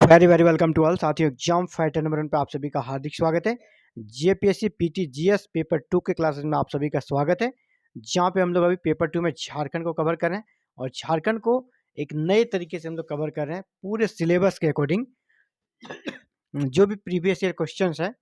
Very very welcome to all साथियों। Exam fighter number 1 पे आप सभी का हार्दिक स्वागत है। जेपीएससी पीटी जीएस पेपर 2 के क्लासेस में आप सभी का स्वागत है, जहां पे हम लोग अभी पेपर 2 में झारखंड को कवर कर रहे हैं और झारखंड को एक नए तरीके से हम लोग कवर कर रहे हैं पूरे सिलेबस के अकॉर्डिंग। जो भी प्रीवियस ईयर क्वेश्चंस है,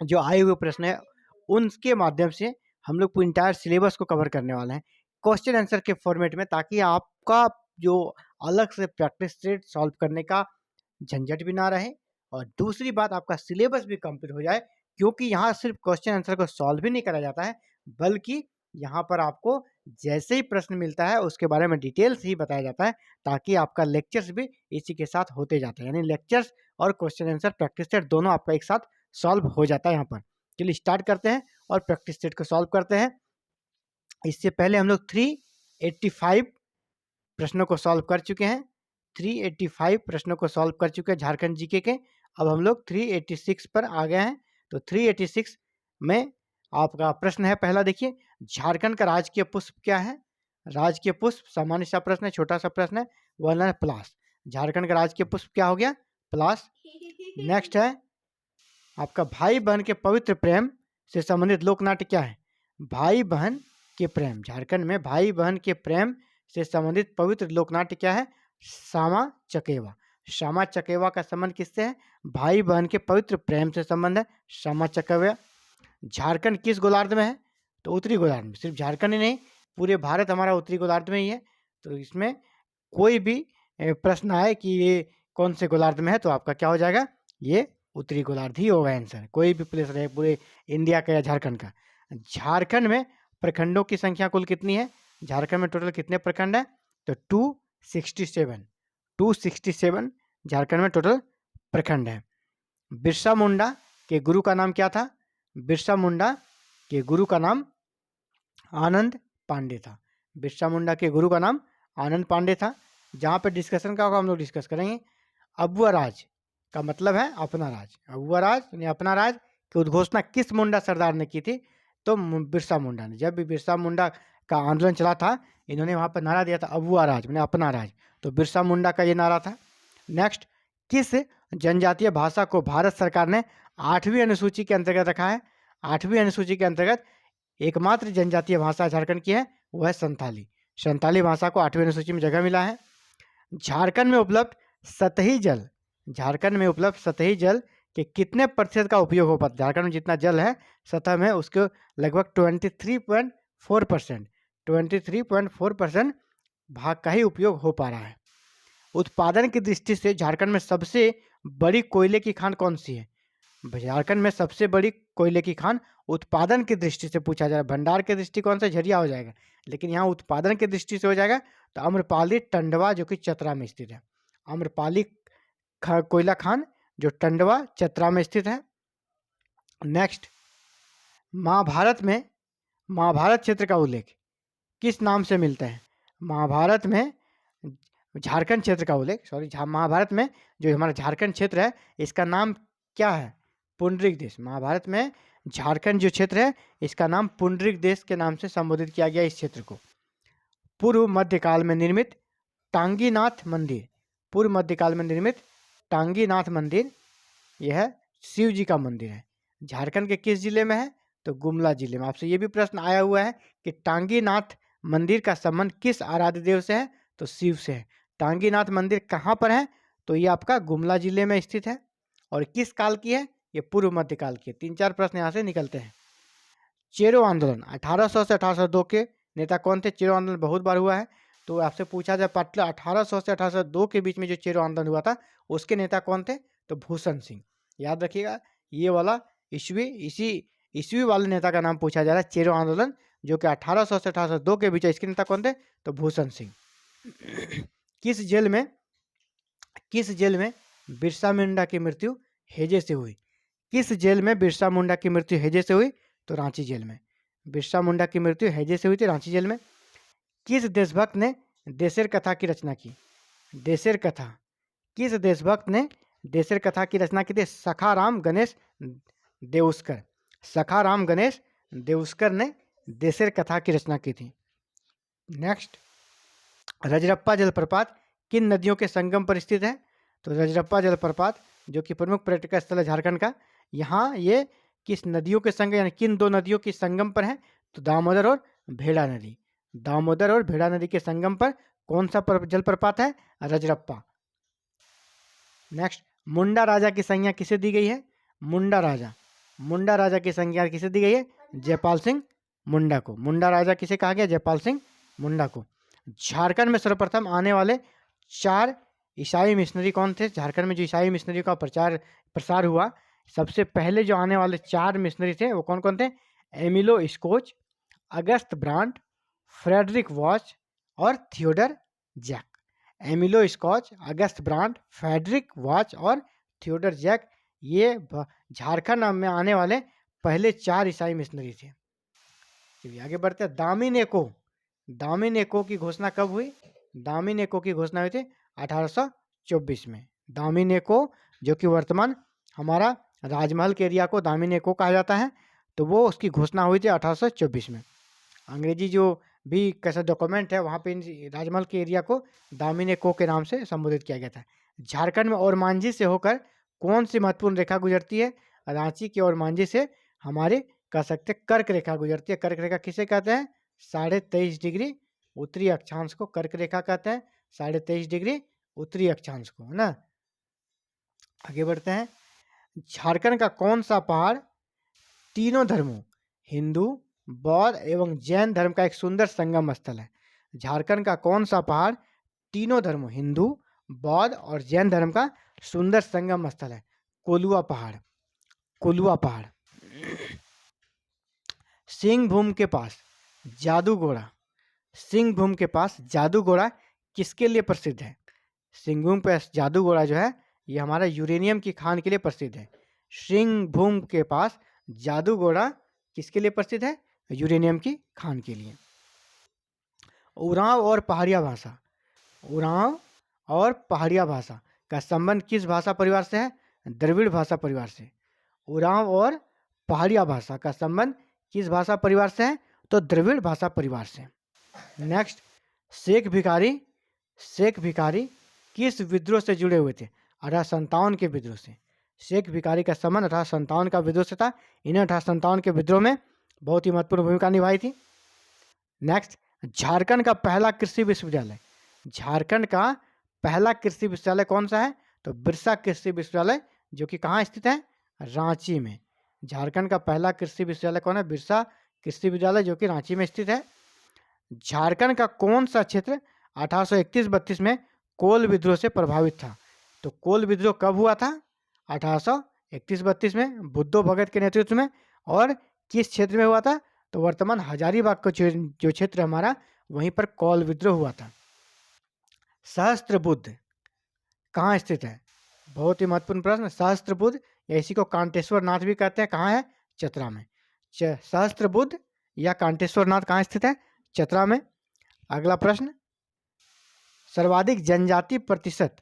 जो आए हुए प्रश्न है, उनके माध्यम से हम लोग इंटायर सिलेबस को कवर करने वाले हैं क्वेश्चन आंसर के फॉर्मेट में, ताकि आपका जो अलग से प्रैक्टिस सेट सॉल्व करने का झंझट भी ना रहे और दूसरी बात आपका सिलेबस भी कंप्लीट हो जाए, क्योंकि यहाँ सिर्फ क्वेश्चन आंसर को सॉल्व भी नहीं करा जाता है, बल्कि यहाँ पर आपको जैसे ही प्रश्न मिलता है उसके बारे में डिटेल से ही बताया जाता है, ताकि आपका लेक्चर्स भी इसी के साथ होते जाते हैं। यानी लेक्चर्स और क्वेश्चन आंसर प्रैक्टिस सेट दोनों आपका एक साथ सॉल्व हो जाता है। यहाँ पर चलिए स्टार्ट करते हैं और प्रैक्टिस सेट को सॉल्व करते हैं। इससे पहले हम लोग 385 प्रश्नों को सॉल्व कर चुके हैं। 385 प्रश्नों को सॉल्व कर चुके हैं झारखंड जीके के। अब हम लोग 386 पर आ गए हैं। तो 386 में आपका प्रश्न है पहला, देखिए, झारखंड का राजकीय पुष्प क्या है? राजकीय पुष्प सामान्य सा प्रश्न है, छोटा सा प्रश्न है, वर्णन है प्लास। झारखंड का राजकीय पुष्प क्या हो गया? प्लास। नेक्स्ट है आपका भाई बहन के पवित्र प्रेम से संबंधित लोक नाट्य क्या है? भाई बहन के प्रेम, झारखंड में भाई बहन के प्रेम से संबंधित पवित्र लोकनाट्य क्या है? श्यामा चकेवा। श्यामा चकेवा का संबंध किससे है? भाई बहन के पवित्र प्रेम से संबंध है श्यामा चकेवा। झारखंड किस गोलार्ध में है? तो उत्तरी गोलार्ध में। सिर्फ झारखंड ही नहीं, पूरे भारत हमारा उत्तरी गोलार्ध में ही है। तो इसमें कोई भी प्रश्न आए कि ये कौन से गोलार्ध में है, तो आपका क्या हो जाएगा? ये उत्तरी गोलार्ध ही होगा आंसर। कोई भी प्लेस रहे पूरे इंडिया का या झारखंड का। झारखंड में प्रखंडों की संख्या कुल कितनी है? झारखंड में टोटल कितने प्रखंड है? तो 267 झारखंड में टोटल प्रखंड है। बिरसा मुंडा के गुरु का नाम क्या था? बिरसा मुंडा के गुरु का नाम आनंद पांडे था। बिरसा मुंडा के गुरु का नाम आनंद पांडे था। जहाँ पे डिस्कशन का होगा हम लोग डिस्कस करेंगे। अबुआ राज का मतलब है अपना राज। अबुआ राज यानी अपना राज की उद्घोषणा किस मुंडा सरदार ने की थी? तो बिरसा मुंडा ने। जब भी बिरसा मुंडा का आंदोलन चला था, इन्होंने वहाँ पर नारा दिया था अबुआ राज यानी अपना राज। तो बिरसा मुंडा का ये नारा था। नेक्स्ट, किस जनजातीय भाषा को भारत सरकार ने 8वीं अनुसूची के अंतर्गत रखा है? 8वीं अनुसूची के अंतर्गत एकमात्र जनजातीय भाषा झारखंड की है, वो है संथाली। संथाली भाषा को 8वीं अनुसूची में जगह मिला है। झारखंड में उपलब्ध सतही जल, झारखंड में उपलब्ध सतही जल के कितने प्रतिशत का उपयोग हो पाता है? झारखंड में जितना जल है सतह में, उसके लगभग 23.4%, 23.4% भाग का ही उपयोग हो पा रहा है। उत्पादन की दृष्टि से झारखंड में सबसे बड़ी कोयले की खान कौन सी है? झारखंड में सबसे बड़ी कोयले की खान उत्पादन की दृष्टि से पूछा जा रहा है। भंडार के दृष्टिकोण से झरिया हो जाएगा, लेकिन यहाँ उत्पादन की दृष्टि से हो जाएगा तो अम्रपाली टंडवा, जो कि चतरा में स्थित है। अम्रपाली कोयला खान जो टंडवा चतरा में स्थित है। नेक्स्ट, महाभारत में महाभारत क्षेत्र का उल्लेख किस नाम से मिलता है? महाभारत में झारखंड क्षेत्र का उल्लेख, महाभारत में जो हमारा झारखंड क्षेत्र है, इसका नाम क्या है? पुंडरिक देश। महाभारत में झारखंड जो क्षेत्र है, इसका नाम पुंडरिक देश के नाम से संबोधित किया गया इस क्षेत्र को। पूर्व मध्यकाल में निर्मित टांगीनाथ मंदिर, पूर्व मध्यकाल में निर्मित टांगीनाथ मंदिर, यह शिव जी का मंदिर है। झारखंड के किस जिले में है? तो गुमला जिले में। आपसे ये भी प्रश्न आया हुआ है कि टांगीनाथ मंदिर का संबंध किस आराध्य देव से है? तो शिव से है। टांगीनाथ मंदिर कहाँ पर है? तो ये आपका गुमला जिले में स्थित है। और किस काल की है? ये पूर्व मध्यकाल की है। 3-4 प्रश्न यहाँ से निकलते हैं। चेरो आंदोलन 1800 से 1802 के नेता कौन थे? चेरो आंदोलन बहुत बार हुआ है, तो आपसे पूछा जाए पाटला 1800 से 1802 के बीच में जो चेरो आंदोलन हुआ था, उसके नेता कौन थे? तो भूषण सिंह। याद रखिएगा, ये वाला इसी ईस्वी वाले नेता का नाम पूछा जा रहा है, चेरो आंदोलन, जो कि 1800 से 1802 के बीच। इसके नेता कौन थे? तो भूषण सिंह। किस जेल में बिरसा मुंडा की मृत्यु हैजे से हुई? किस जेल में बिरसा मुंडा की मृत्यु हैजे से हुई? तो रांची जेल में। बिरसा मुंडा की मृत्यु हैजे से हुई थी, रांची जेल में। किस देशभक्त ने देशेर कथा की रचना की? देशेर कथा, किस देशभक्त ने देशेर कथा की रचना की थी? सखाराम गणेश देउस्कर। सखाराम गणेश देउस्कर ने देशेर कथा की रचना की थी। नेक्स्ट, रजरप्पा जलप्रपात किन नदियों के संगम पर स्थित है? तो रजरप्पा जलप्रपात जो कि प्रमुख पर्यटक स्थल है झारखंड का, यहाँ ये किस नदियों के संगम यानी किन दो नदियों के संगम पर है? तो दामोदर और भेड़ा नदी। दामोदर और भेड़ा नदी के संगम पर कौन सा जलप्रपात है? रजरप्पा। नेक्स्ट, मुंडा राजा की संज्ञा किसे दी गई है? मुंडा राजा, मुंडा राजा की संज्ञा किसे दी गई है? जयपाल सिंह मुंडा को। मुंडा राजा किसे कहा गया? जयपाल सिंह मुंडा को। झारखंड में सर्वप्रथम आने वाले 4 ईसाई मिशनरी कौन थे? झारखंड में जो ईसाई मिशनरी का प्रसार हुआ, सबसे पहले जो आने वाले 4 मिशनरी थे वो कौन कौन थे? एमिलो स्कोच, अगस्त ब्रांड, फ्रेडरिक वॉच और थियोडर जैक। एमिलो स्कॉच, अगस्त ब्रांड, फ्रेडरिक वॉच और थियोडर जैक, ये झारखंड में आने वाले पहले 4 ईसाई मिशनरी थे। चलिए आगे बढ़ते हैं। दामिनेको, दामिनेको की घोषणा कब हुई? दामिनेको की घोषणा हुई थी 1824 में। दामिनेको जो कि वर्तमान हमारा राजमहल के एरिया को दामिनेको कहा जाता है, तो वो उसकी घोषणा हुई थी 1824 में। अंग्रेजी जो भी कैसा डॉक्यूमेंट है वहाँ पे राजमहल के एरिया को दामिनेको के नाम से संबोधित किया गया था। झारखंड में ओरमांझी से होकर कौन सी महत्वपूर्ण रेखा गुजरती है? रांची के ओरमांझी से हमारे कह सकते कर्क रेखा गुजरती है। कर्क रेखा किसे कहते हैं? 23.5 डिग्री उत्तरी अक्षांश को कर्क रेखा कहते हैं। 23.5 डिग्री उत्तरी अक्षांश को, है ना। आगे बढ़ते हैं। झारखंड का कौन सा पहाड़ तीनों धर्मों हिंदू, बौद्ध एवं जैन धर्म का एक सुंदर संगम स्थल है? झारखंड का कौन सा पहाड़ तीनों धर्मों हिंदू, बौद्ध और जैन धर्म का सुंदर संगम स्थल है? कोलुआ पहाड़, कोलुआ पहाड़। सिंहभूम के पास जादूगोड़ा, सिंहभूम के पास जादूगोड़ा किसके लिए प्रसिद्ध है? सिंहभूम पे जादूगोड़ा जो है ये हमारा यूरेनियम की खान के लिए प्रसिद्ध है। सिंहभूम के पास जादूगोड़ा किसके लिए प्रसिद्ध है? यूरेनियम की खान के लिए। उरांव और पहाड़िया भाषा, उरांव और पहाड़िया भाषा का संबंध किस भाषा परिवार से है? द्रविड़ भाषा परिवार से। उरांव और पहाड़िया भाषा का संबंध किस भाषा परिवार से है? तो द्रविड़ भाषा परिवार से। नेक्स्ट, शेख भिखारी, शेख भिखारी किस विद्रोह से जुड़े हुए थे? 1857 के विद्रोह से। शेख भिखारी का संबंध 1857 का विद्रोह से था। इन्हें 1857 के विद्रोह में बहुत ही महत्वपूर्ण भूमिका निभाई थी। नेक्स्ट, झारखंड का पहला कृषि विश्वविद्यालय, झारखंड का पहला कृषि विश्वविद्यालय कौन सा है? तो बिरसा कृषि विश्वविद्यालय जो कि कहाँ स्थित है? रांची में। झारखंड का पहला कृषि विश्वविद्यालय कौन है? बिरसा कृषि विश्वविद्यालय जो कि रांची में स्थित है। झारखंड का कौन सा क्षेत्र 1831-32 में कोल विद्रोह से प्रभावित था? तो कोल विद्रोह कब हुआ था? 1831-32 में बुद्धो भगत के नेतृत्व में। और किस क्षेत्र में हुआ था? तो वर्तमान हजारीबाग का जो क्षेत्र हमारा वहीं पर कोल विद्रोह हुआ था। सहस्त्रबुद्ध कहाँ स्थित है? बहुत ही महत्वपूर्ण प्रश्न। सहस्त्रबुद्ध या इसी को कांटेश्वर नाथ भी कहते हैं, कहाँ है? चतरा में। सहस्त्रबुद्ध या कांटेश्वर नाथ कहाँ स्थित है? चतरा में। अगला प्रश्न, सर्वाधिक जनजाति प्रतिशत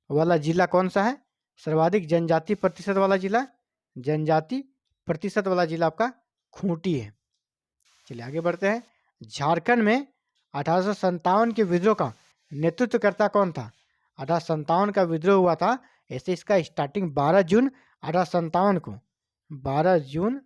वाला जिला कौन सा है? सर्वाधिक जनजाति प्रतिशत वाला जिला, जनजाति प्रतिशत वाला जिला आपका खूंटी है। चलिए आगे बढ़ते हैं। झारखंड में 1857 के विद्रोह का नेतृत्वकर्ता कौन था? 1857 का विद्रोह हुआ था, ऐसे इसका स्टार्टिंग 12 जून 1857 को, 12 जून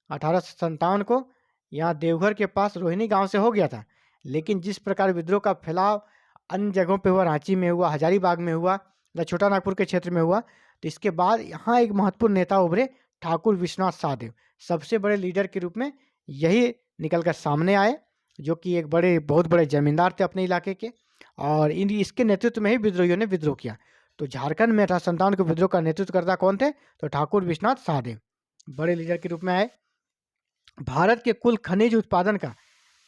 1857 को यहाँ देवघर के पास रोहिणी गांव से हो गया था। लेकिन जिस प्रकार विद्रोह का फैलाव अन्य जगहों पे हुआ, रांची में हुआ, हजारीबाग में हुआ या छोटा नागपुर के क्षेत्र में हुआ, तो इसके बाद यहाँ एक महत्वपूर्ण नेता उभरे, ठाकुर विश्वनाथ शाहदेव। सबसे बड़े लीडर के रूप में यही निकल कर सामने आए, जो कि एक बहुत बड़े जमींदार थे अपने इलाके के, और इसके नेतृत्व में ही विद्रोहियों ने विद्रोह किया। तो झारखंड में 1857 के विद्रोह का नेतृत्वकर्ता कौन थे? तो ठाकुर विश्वनाथ शाहदेव बड़े लीडर के रूप में आए। भारत के कुल खनिज उत्पादन का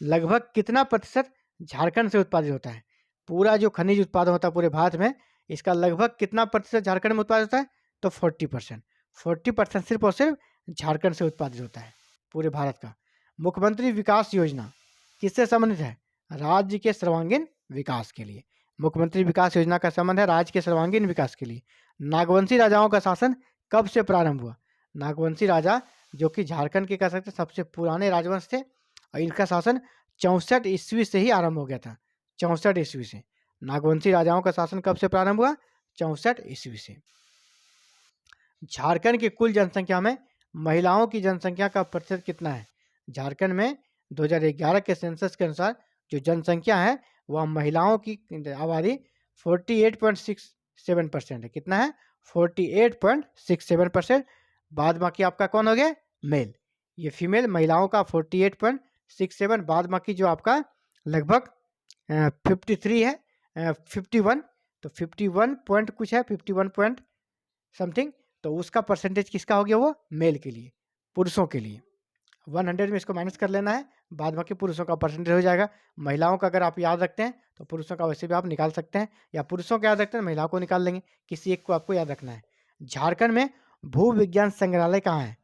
लगभग कितना प्रतिशत झारखंड से उत्पादित होता है? पूरा जो खनिज उत्पादन होता है पूरे भारत में, इसका लगभग कितना प्रतिशत झारखंड में उत्पादित होता है? तो 40%। 40% सिर्फ और सिर्फ झारखंड से उत्पादित होता है पूरे भारत का। मुख्यमंत्री विकास योजना किससे संबंधित है? राज्य के सर्वांगीण विकास के लिए। मुख्यमंत्री विकास योजना का संबंध है राज्य के सर्वांगीण विकास के लिए। नागवंशी राजाओं का शासन कब से प्रारंभ हुआ? नागवंशी राजा जो कि झारखंड के कह सकते सबसे पुराने राजवंश थे, और इनका शासन 64 ईस्वी से ही आरंभ हो गया था। 64 ईस्वी से नागवंशी राजाओं का शासन कब से प्रारंभ हुआ? 1964 ईस्वी से। झारखंड की कुल जनसंख्या में महिलाओं की जनसंख्या का प्रतिशत कितना है? झारखंड में 2011 के सेंसस के अनुसार जो जनसंख्या है वह महिलाओं की आबादी 48.67% है। कितना है? 48.67%। बाद बाकी आपका कौन हो गया? मेल। ये फीमेल महिलाओं का 48.67, बाद बाकी जो आपका लगभग 53 है, 51, तो 51 पॉइंट कुछ है, 51 पॉइंट समथिंग, तो उसका परसेंटेज किसका हो गया? वो मेल के लिए, पुरुषों के लिए। 100 में इसको माइनस कर लेना है, बाद बाकी पुरुषों का परसेंटेज हो जाएगा। महिलाओं का अगर आप याद रखते हैं तो पुरुषों का वैसे भी आप निकाल सकते हैं, या पुरुषों का याद रखते हैं महिलाओं को निकाल लेंगे, किसी एक को आपको याद रखना है। झारखंड में भू विज्ञान संग्रहालय कहाँ है?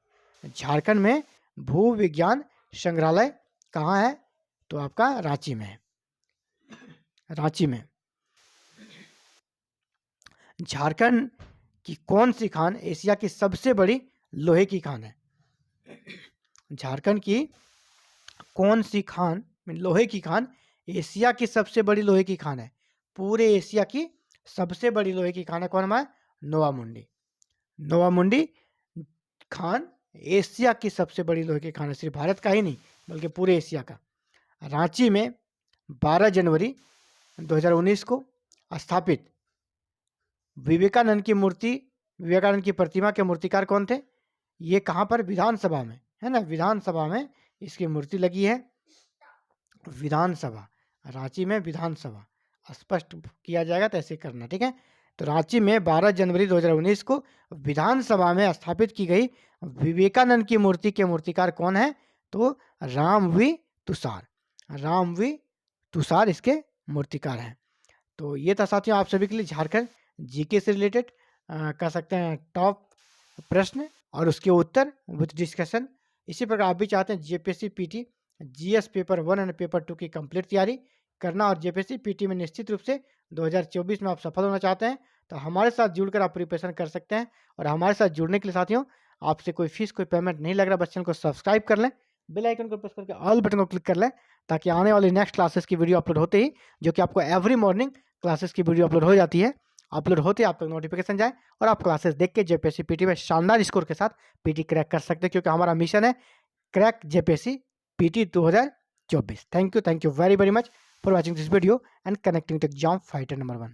झारखंड में भू विज्ञान संग्रहालय कहाँ है? तो आपका रांची में है। रांची में। झारखंड की कौन सी खान एशिया की सबसे बड़ी लोहे की खान है? झारखंड की कौन सी खान, लोहे की खान एशिया की सबसे बड़ी लोहे की खान है? पूरे एशिया की सबसे बड़ी लोहे की खान है कौन है? नोवामुंडी। नोवामुंडी खान एशिया की सबसे बड़ी लोहे की खान है, सिर्फ भारत का ही नहीं बल्कि पूरे एशिया का। रांची में 12 जनवरी 2019 को स्थापित विवेकानंद की मूर्ति, विवेकानंद की प्रतिमा के मूर्तिकार कौन थे? ये कहाँ पर? विधानसभा में, है ना, विधानसभा में इसकी मूर्ति लगी है। विधानसभा, रांची में विधानसभा, स्पष्ट किया जाएगा तो ऐसे करना, ठीक है। तो रांची में 12 जनवरी 2019 को विधानसभा में स्थापित की गई विवेकानंद की मूर्ति के मूर्तिकार कौन है? तो रामवी तुषार, रामवी तुषार इसके मूर्तिकार हैं। तो ये था साथियों आप सभी के लिए झारखंड जीके से रिलेटेड कह सकते हैं टॉप प्रश्न और उसके उत्तर विद डिस्कशन। इसी प्रकार आप भी चाहते हैं जेपीएससी पीटी जीएस पेपर 1 और पेपर 2 की कंप्लीट तैयारी करना और जेपीएससी पीटी में निश्चित रूप से 2024 में आप सफल होना चाहते हैं तो हमारे साथ जुड़कर आप प्रिपरेशन कर सकते हैं। और हमारे साथ जुड़ने के लिए साथियों आपसे कोई फीस, कोई पेमेंट नहीं लग रहा, बस चैनल को सब्सक्राइब कर लें, बेल आइकन को प्रेस करके ऑल बटन को क्लिक कर लें, ताकि आने वाली नेक्स्ट क्लासेस की वीडियो अपलोड होते ही, जो कि आपको एवरी मॉर्निंग क्लासेस की वीडियो अपलोड हो जाती है, अपलोड होते आप तक नोटिफिकेशन जाए और आप क्लासेस देख के जेपीएससी पीटी में शानदार स्कोर के साथ पीटी क्रैक कर सकते हैं, क्योंकि हमारा मिशन है crack JPSC PT 2024। Thank you very very much for watching this video and connecting to exam fighter number 1।